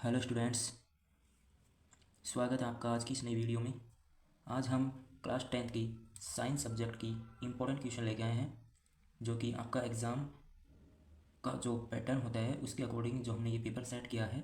Hello students, स्वागत है आपका आज की इस नई वीडियो में। आज हम क्लास 10th की साइंस सब्जेक्ट की इम्पोर्टेंट क्वेश्चन लेके आए हैं, जो कि आपका एग्ज़ाम का जो पैटर्न होता है उसके अकॉर्डिंग जो हमने ये पेपर सेट किया है।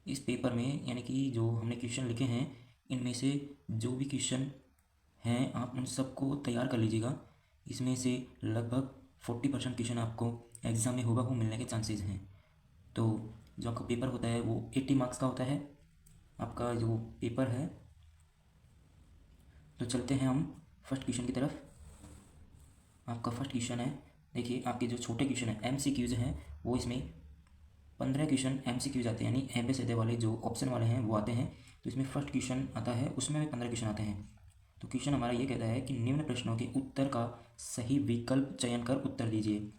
इस पेपर में यानी कि जो हमने क्वेश्चन लिखे हैं, इनमें से जो भी क्वेश्चन हैं आप उन सबको तैयार कर लीजिएगा। इसमें से लगभग 40% क्वेश्चन आपको एग्ज़ाम में हूबहू मिलने के चांसेस हैं। तो जो आपका पेपर होता है वो 80 मार्क्स का होता है, आपका जो पेपर है। तो चलते हैं हम फर्स्ट क्वेश्चन की तरफ। आपका फर्स्ट क्वेश्चन है, देखिए आपके जो छोटे क्वेश्चन हैं MCQs हैं, वो इसमें 15 क्वेश्चन MCQs आते हैं, यानी एम सीधे वाले जो ऑप्शन वाले हैं वो आते हैं। तो इसमें फर्स्ट क्वेश्चन आता है, उसमें भी 15 क्वेश्चन आते हैं। तो क्वेश्चन हमारा ये कहता है कि निम्न प्रश्नों के उत्तर का सही विकल्प चयन कर उत्तर दीजिए।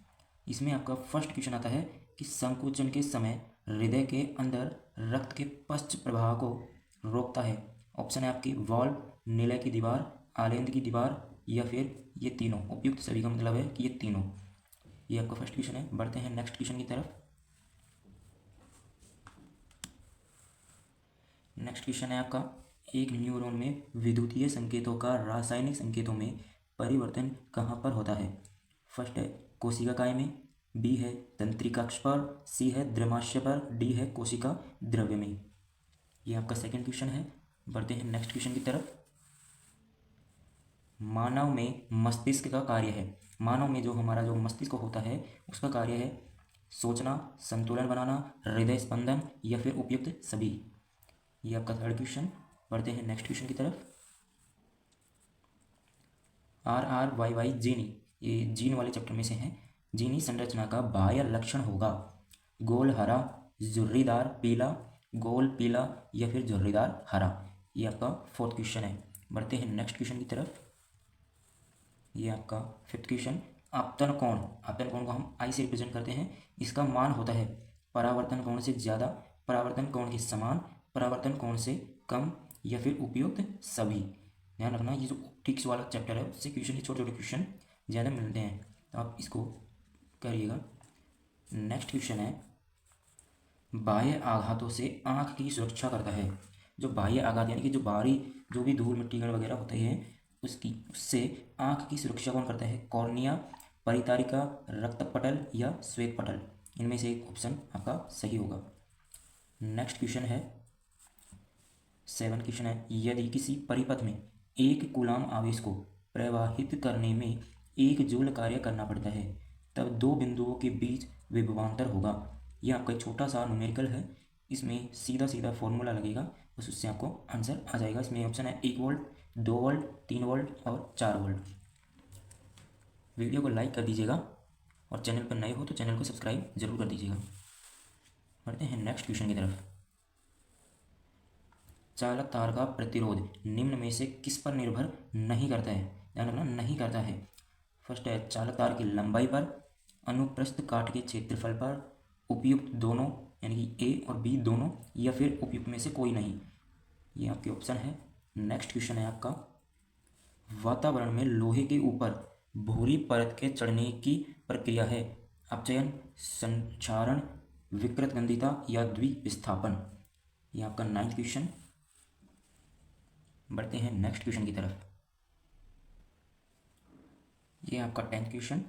इसमें आपका फर्स्ट क्वेश्चन आता है कि संकुचन के समय हृदय के अंदर रक्त के पश्च प्रवाह को रोकता है। ऑप्शन है आपकी वॉल्व, निलय की दीवार, आलेंद की दीवार, या फिर ये तीनों। उपयुक्त सभी का मतलब है कि ये तीनों। ये आपका फर्स्ट क्वेश्चन है। बढ़ते हैं नेक्स्ट क्वेश्चन की तरफ। नेक्स्ट क्वेश्चन है आपका, एक न्यूरॉन में विद्युतीय संकेतों का रासायनिक संकेतों में परिवर्तन कहाँ पर होता है। फर्स्ट है कोशिका काय में, बी है तंत्रिकाक्ष पर, सी है द्रमाशय पर, डी है कोशिका द्रव्य में। ये आपका सेकंड क्वेश्चन है। बढ़ते हैं नेक्स्ट क्वेश्चन की तरफ। मानव में मस्तिष्क का कार्य है, मानव में जो हमारा जो मस्तिष्क होता है उसका कार्य है सोचना, संतुलन बनाना, हृदय स्पंदन, या फिर उपयुक्त सभी। ये आपका थर्ड क्वेश्चन। बढ़ते हैं नेक्स्ट क्वेश्चन की तरफ। RRYY जीनी, ये जीन वाले चैप्टर में से हैं। जीनी संरचना का बाह्य लक्षण होगा गोल हरा, झुर्रीदार पीला, गोल पीला, या फिर झुर्रीदार हरा। ये आपका फोर्थ क्वेश्चन है। बढ़ते हैं नेक्स्ट क्वेश्चन की तरफ। ये आपका फिफ्थ क्वेश्चन, आपतन कोण, आपतन कोण को हम आई से रिप्रेजेंट करते हैं। इसका मान होता है परावर्तन कोण से ज़्यादा, परावर्तन कोण के समान, परावर्तन कोण से कम, या फिर उपयुक्त सभी। ध्यान रखना, ये जो ऑप्टिक्स वाला चैप्टर है उससे क्वेश्चन, ये छोटे छोटे क्वेश्चन ज़्यादा मिलते हैं, तो आप इसको करिएगा। नेक्स्ट क्वेश्चन है, बाह्य आघातों से आँख की सुरक्षा करता है। जो बाह्य आघात यानी कि जो बाहरी जो भी धूल मिट्टी गण वगैरह होते हैं उससे आँख की सुरक्षा कौन करता है। कॉर्निया, परितारिका, रक्तपटल, या श्वेत पटल। इनमें से एक ऑप्शन आपका सही होगा। नेक्स्ट क्वेश्चन है, सेवन क्वेश्चन है, यदि किसी परिपथ में एक कूलाम आवेश को प्रवाहित करने में 1 जूल कार्य करना पड़ता है, तब दो बिंदुओं के बीच विभवांतर होगा। यह आपका एक छोटा सा न्यूमेरिकल है, इसमें सीधा सीधा फॉर्मूला लगेगा, बस उससे आपको आंसर आ जाएगा। इसमें ऑप्शन है 1 वोल्ट, 2 वोल्ट, 3 वोल्ट और 4 वोल्ट। वीडियो को लाइक कर दीजिएगा और चैनल पर नए हो तो चैनल को सब्सक्राइब जरूर कर दीजिएगा। बढ़ते हैं नेक्स्ट क्वेश्चन की तरफ। चालक तार का प्रतिरोध निम्न में से किस पर निर्भर नहीं करता है। ध्यान रखना, नहीं करता है। फर्स्ट है चालक तार की लंबाई पर, अनुप्रस्थ काट के क्षेत्रफल पर, उपयुक्त दोनों यानी कि ए और बी दोनों, या फिर उपयुक्त में से कोई नहीं। ये आपके ऑप्शन है। नेक्स्ट क्वेश्चन है आपका, वातावरण में लोहे के ऊपर भूरी परत के चढ़ने की प्रक्रिया है। अपचयन, संक्षारण, विकृतगंधिता, या द्विविस्थापन। ये आपका 9th क्वेश्चन। बढ़ते हैं नेक्स्ट क्वेश्चन की तरफ। ये आपका 10th question,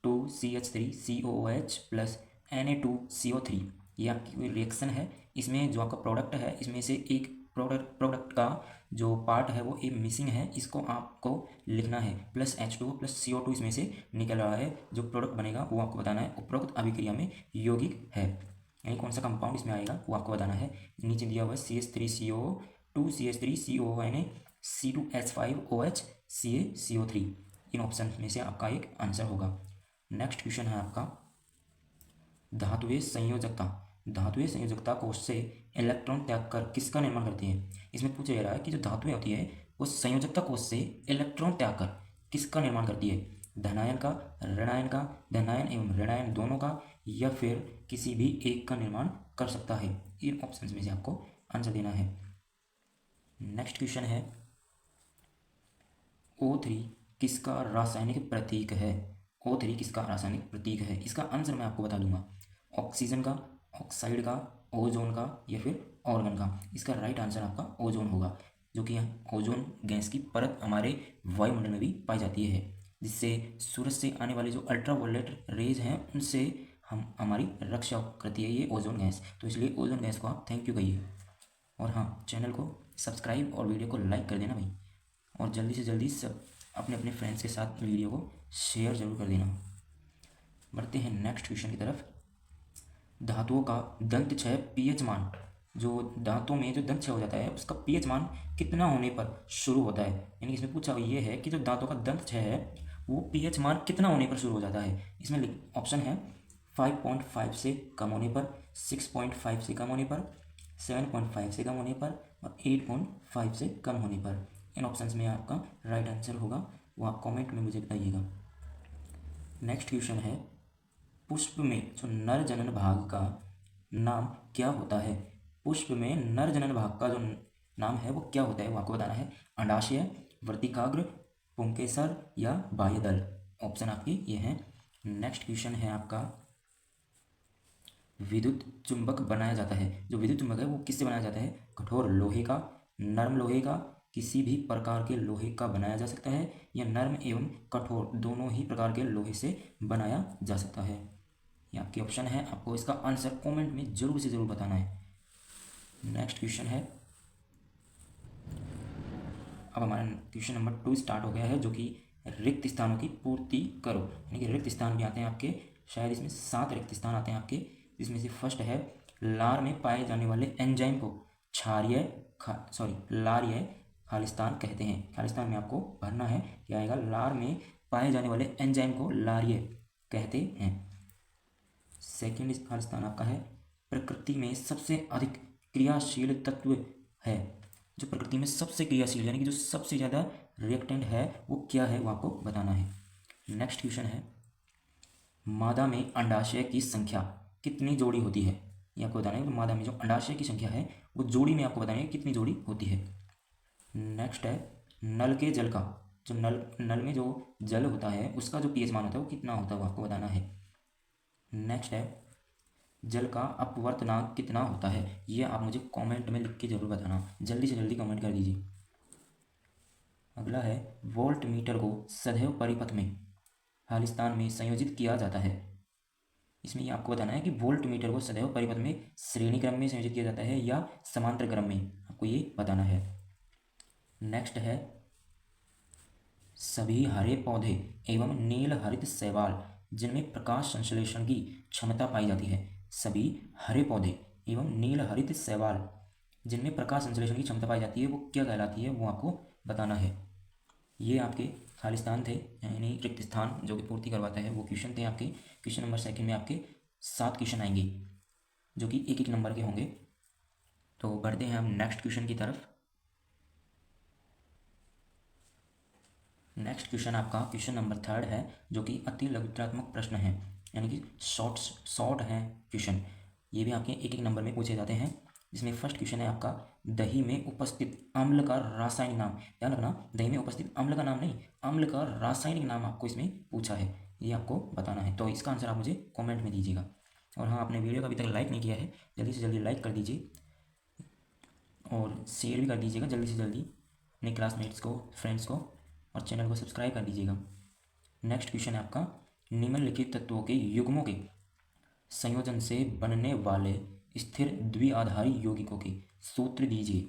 2CH3COOH plus Na2CO3। ये आपकी कोई रिएक्शन है, इसमें जो आपका प्रोडक्ट है इसमें से एक प्रोडक्ट का जो पार्ट है वो एक मिसिंग है, इसको आपको लिखना है। प्लस H2 प्लस CO2 इसमें से निकल रहा है, जो प्रोडक्ट बनेगा वो आपको बताना है। उपरोक्त अभिक्रिया में यौगिक है, यानी कौन सा कंपाउंड इसमें आएगा वो आपको बताना है। नीचे दिया हुआ है CH3CO, 2CH3COONA, C2H5OH, CaCO3। इन ऑप्शन में से आपका एक आंसर होगा। नेक्स्ट क्वेश्चन है आपका, धातुएं संयोजकता, धातुएं संयोजकता कोष से इलेक्ट्रॉन त्याग कर किसका निर्माण करती है। इसमें पूछा जा रहा है कि जो धातुएं होती है वो संयोजकता कोष से इलेक्ट्रॉन त्याग कर किसका निर्माण करती है। धनायन का, ऋणायन का, धनायन एवं ऋणायन दोनों का, या फिर किसी भी एक का निर्माण कर सकता है। इन ऑप्शन में से आपको आंसर देना है। नेक्स्ट क्वेश्चन है, O3 किसका रासायनिक प्रतीक है। O3 किसका रासायनिक प्रतीक है, इसका आंसर मैं आपको बता दूंगा। ऑक्सीजन का, ऑक्साइड का, ओजोन का या फिर ऑर्गन का? इसका राइट आंसर आपका ओजोन होगा, जो कि ओजोन गैस की परत हमारे वायुमंडल में भी पाई जाती है, जिससे सूरज से आने वाले जो अल्ट्रावायलेट रेज हैं उनसे हम हमारी रक्षा करती है ये ओजोन गैस। तो इसलिए ओजोन गैस को आप थैंक यू कहिए। और हाँ, चैनल को सब्सक्राइब और वीडियो को लाइक कर देना भाई, और जल्दी से जल्दी सब अपने अपने फ्रेंड्स के साथ वीडियो को शेयर जरूर कर देना। बढ़ते हैं नेक्स्ट क्वेश्चन की तरफ। धातुओं का दंत क्षय पीएच मान, जो दांतों में जो दंत क्षय हो जाता है उसका पीएच मान कितना होने पर शुरू होता है? यानी इसमें पूछा ये है कि जो दांतों का दंत क्षय है वो पीएच मान कितना होने पर शुरू हो जाता है। इसमें ऑप्शन है 5.5 से कम होने पर, 6.5 से कम होने पर, 7.5 से कम होने पर और 8.5 से कम होने पर। इन ऑप्शंस में आपका राइट आंसर होगा वो आप कमेंट में मुझे बताइएगा। नेक्स्ट क्वेश्चन है, पुष्प में जो नर जनन भाग का नाम क्या होता है? पुष्प में नर जनन भाग का जो नाम है वो क्या होता है वो आपको बताना है। अंडाशय, वर्तिकाग्र, पुंकेसर या बाह्यदल? ऑप्शन आपकी ये हैं। नेक्स्ट क्वेश्चन है आपका, विद्युत चुंबक बनाया जाता है, जो विद्युत चुंबक है वो किससे बनाया जाता है? कठोर लोहे का, नरम लोहे का, किसी भी प्रकार के लोहे का बनाया जा सकता है, या नरम एवं कठोर दोनों ही प्रकार के लोहे से बनाया जा सकता है। ये आपके ऑप्शन है, आपको इसका आंसर कमेंट में जरूर से जरूर बताना है। नेक्स्ट क्वेश्चन है, अब हमारा क्वेश्चन नंबर 2 स्टार्ट हो गया है, जो कि रिक्त स्थानों की पूर्ति करो। यानी कि रिक्त स्थान भी आते हैं आपके, शायद इसमें 7 रिक्त स्थान आते हैं आपके, जिसमें से फर्स्ट है लार में पाए जाने वाले एंजाइम को क्षारीय लारीय खालिस्तान कहते हैं। खालिस्तान में आपको भरना है, क्या आएगा? लार में पाए जाने वाले एंजाइम को लारीय कहते हैं। सेकेंड खालिस्तान आपका है प्रकृति में सबसे अधिक क्रियाशील तत्व है, जो प्रकृति में सबसे क्रियाशील यानी कि जो सबसे ज़्यादा रिएक्टेंट है वो क्या है वो आपको बताना है। नेक्स्ट क्वेश्चन है, मादा में अंडाशय की संख्या कितनी जोड़ी होती है? ये आपको बताना है कि मादा में जो अंडाशय की संख्या है वो जोड़ी में आपको बताना है कितनी जोड़ी होती है। नेक्स्ट है, नल के जल का जो नल में जो जल होता है उसका जो पीएच मान होता है वो कितना होता है वो आपको बताना है। नेक्स्ट है, जल का अपवर्तनांक कितना होता है? ये आप मुझे कमेंट में लिख के जरूर बताना, जल्दी से जल्दी कमेंट कर दीजिए। अगला है, वोल्ट मीटर को सदैव परिपथ में खालिस्तान में संयोजित किया जाता है। इसमें ये आपको बताना है कि वोल्ट मीटर को सदैव परिपथ में श्रेणी क्रम में संयोजित किया जाता है या समांतर क्रम में, आपको ये बताना है। नेक्स्ट है, सभी हरे पौधे एवं नील हरित शैवाल जिनमें प्रकाश संश्लेषण की क्षमता पाई जाती है, सभी हरे पौधे एवं नील हरित शैवाल जिनमें प्रकाश संश्लेषण की क्षमता पाई जाती है वो क्या कहलाती है वो आपको बताना है। ये आपके खालिस्तान थे, यानी रिक्त स्थान जो कि पूर्ति करवाता है वो क्वेश्चन थे आपके। क्वेश्चन नंबर 2 में आपके 7 क्वेश्चन आएंगे जो कि एक नंबर के होंगे। तो बढ़ते हैं हम नेक्स्ट क्वेश्चन की तरफ। नेक्स्ट क्वेश्चन आपका क्वेश्चन नंबर 3 है, जो कि अति लघुत्तरात्मक प्रश्न है, यानी कि शॉर्ट हैं क्वेश्चन। ये भी आपके एक नंबर में पूछे जाते हैं। जिसमें फर्स्ट क्वेश्चन है आपका, दही में उपस्थित अम्ल का रासायनिक नाम। ध्यान रखना, दही में उपस्थित अम्ल का नाम नहीं, अम्ल का रासायनिक नाम आपको इसमें पूछा है, ये आपको बताना है। तो इसका आंसर आप मुझे कमेंट में दीजिएगा। और हाँ, आपने वीडियो को अभी तक लाइक नहीं किया है, जल्दी से जल्दी लाइक कर दीजिए और शेयर भी कर दीजिएगा जल्दी से जल्दी अपने क्लासमेट्स को, फ्रेंड्स को, और चैनल को सब्सक्राइब कर दीजिएगा। नेक्स्ट क्वेश्चन है आपका, निम्नलिखित तत्वों के युग्मों के संयोजन से बनने वाले स्थिर द्विआधारी यौगिकों के सूत्र दीजिए।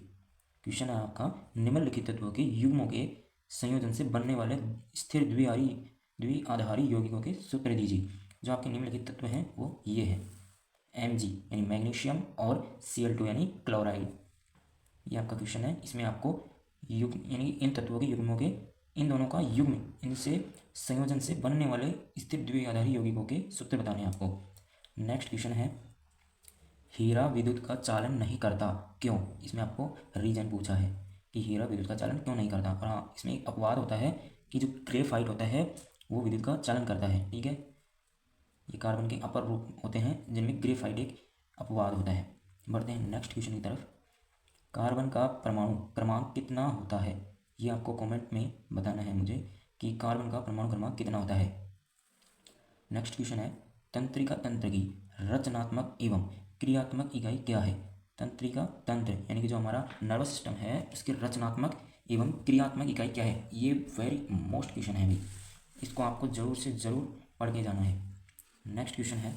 क्वेश्चन है आपका, निम्नलिखित तत्वों के युग्मों के संयोजन से बनने वाले स्थिर द्विआधारी यौगिकों के सूत्र दीजिए। जो आपके निम्नलिखित तत्व हैं वो ये है, Mg यानी मैग्नीशियम और Cl2 यानी क्लोराइड। ये आपका क्वेश्चन है। इसमें आपको युग्म यानी इन तत्वों के युग्मों के, इन दोनों का युग्म, इनसे संयोजन से बनने वाले स्थिर द्विआधारी यौगिकों के सूत्र बताने हैं आपको। नेक्स्ट क्वेश्चन है, हीरा विद्युत का चालन नहीं करता, क्यों? इसमें आपको रीजन पूछा है कि हीरा विद्युत का चालन क्यों नहीं करता। और हाँ, इसमें एक अपवाद होता है कि जो ग्रेफाइट होता है वो विद्युत का चालन करता है, ठीक है। ये कार्बन के अपर रूप होते हैं जिनमें ग्रेफाइट एक अपवाद होता है। बढ़ते हैं नेक्स्ट क्वेश्चन की तरफ। कार्बन का परमाणु क्रमांक कितना होता है? ये आपको कमेंट में बताना है मुझे कि कार्बन का परमाणु क्रमांक कितना होता है। नेक्स्ट क्वेश्चन है, तंत्रिका तंत्र की रचनात्मक एवं क्रियात्मक इकाई क्या है? तंत्रिका तंत्र यानी कि जो हमारा नर्वस सिस्टम है उसकी रचनात्मक एवं क्रियात्मक इकाई क्या है? ये वेरी मोस्ट क्वेश्चन है अभी, इसको आपको जरूर से जरूर पढ़ के जाना है। नेक्स्ट क्वेश्चन है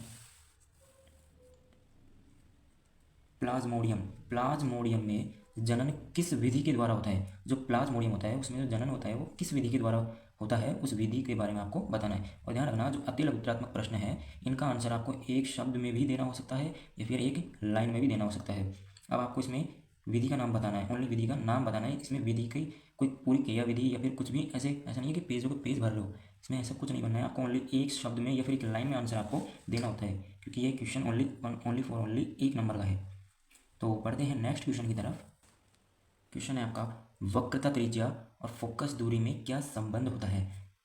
प्लाज्मोडियम। प्लाज्मोडियम में जनन किस विधि के द्वारा होता है? जो प्लाज्मोडियम होता है उसमें जो जनन होता है वो किस विधि के द्वारा होता है, उस विधि के बारे में आपको बताना है। और ध्यान रखना, जो अति लघुत्तरात्मक प्रश्न है इनका आंसर आपको एक शब्द में भी देना हो सकता है या फिर एक लाइन में भी देना हो सकता है। अब आपको इसमें विधि का नाम बताना है, ओनली विधि का नाम बताना है। इसमें विधि की कोई पूरी क्रिया विधि या फिर कुछ भी ऐसा नहीं है कि पेजों के पेज भर रहे हो, इसमें ऐसा कुछ नहीं बनना है। आपको ओनली एक शब्द में या फिर एक लाइन में आंसर आपको देना होता है, क्योंकि ये क्वेश्चन ओनली एक नंबर का है। तो पढ़ते हैं नेक्स्ट क्वेश्चन की तरफ। क्वेश्चन है आपका, वक्रता त्रिज्या और फोकस दूरी में क्या संबंध होता है?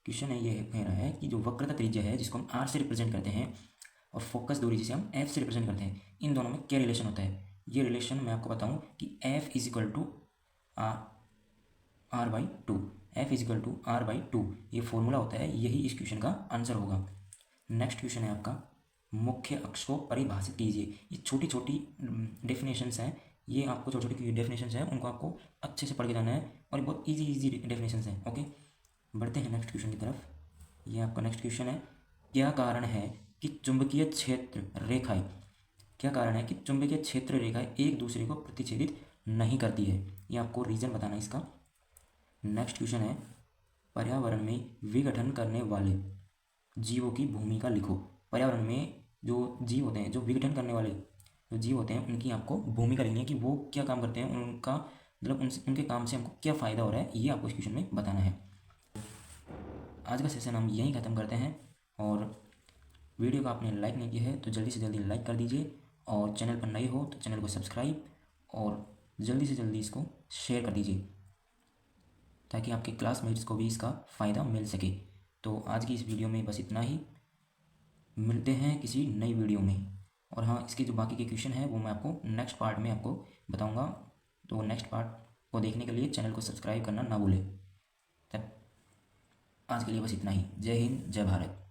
क्वेश्चन है, ये कह रहा है कि जो वक्रता त्रिज्या है जिसको हम आर से रिप्रेजेंट करते हैं और फोकस दूरी जिसे हम एफ से रिप्रेजेंट करते हैं, इन दोनों में क्या रिलेशन होता है? ये रिलेशन मैं आपको बताऊं कि F is equal to R by two, F is equal to R by two, ये फॉर्मूला होता है, यही इस क्वेश्चन का आंसर होगा। नेक्स्ट क्वेश्चन है आपका, मुख्य अक्ष को परिभाषित कीजिए। ये छोटी छोटी डेफिनेशंस हैं, ये आपको छोटी छोटी डेफिनेशंस हैं उनको आपको अच्छे से पढ़ के जाना है और ये बहुत इजी डेफिनेशंस हैं। ओके, बढ़ते हैं नेक्स्ट क्वेश्चन की तरफ। ये आपका नेक्स्ट क्वेश्चन है, क्या कारण है कि चुंबकीय क्षेत्र रेखाएं, क्या कारण है कि चुंबकीय क्षेत्र रेखाएं एक दूसरे को प्रतिच्छेदित नहीं करती है? ये आपको रीजन बताना है इसका। नेक्स्ट क्वेश्चन है, पर्यावरण में विघटन करने वाले जीवों की भूमिका लिखो। पर्यावरण में जो जीव होते हैं, जो विघटन करने वाले जो जीव होते हैं, उनकी आपको भूमिका लिखनी है कि वो क्या काम करते हैं, उनका मतलब उनके काम से हमको क्या फ़ायदा हो रहा है, ये आपको इस क्वेश्चन में बताना है। आज का सेशन हम यहीं ख़त्म करते हैं, और वीडियो को आपने लाइक नहीं किया है तो जल्दी से जल्दी लाइक कर दीजिए, और चैनल पर नए हो तो चैनल को सब्सक्राइब और जल्दी से जल्दी इसको शेयर कर दीजिए ताकि आपके क्लासमेट्स को भी इसका फ़ायदा मिल सके। तो आज की इस वीडियो में बस इतना ही, मिलते हैं किसी नई वीडियो में। और हाँ, इसके जो बाकी के क्वेश्चन हैं वो मैं आपको नेक्स्ट पार्ट में आपको बताऊंगा, तो नेक्स्ट पार्ट को देखने के लिए चैनल को सब्सक्राइब करना ना भूलें। तब आज के लिए बस इतना ही। जय हिंद, जय भारत।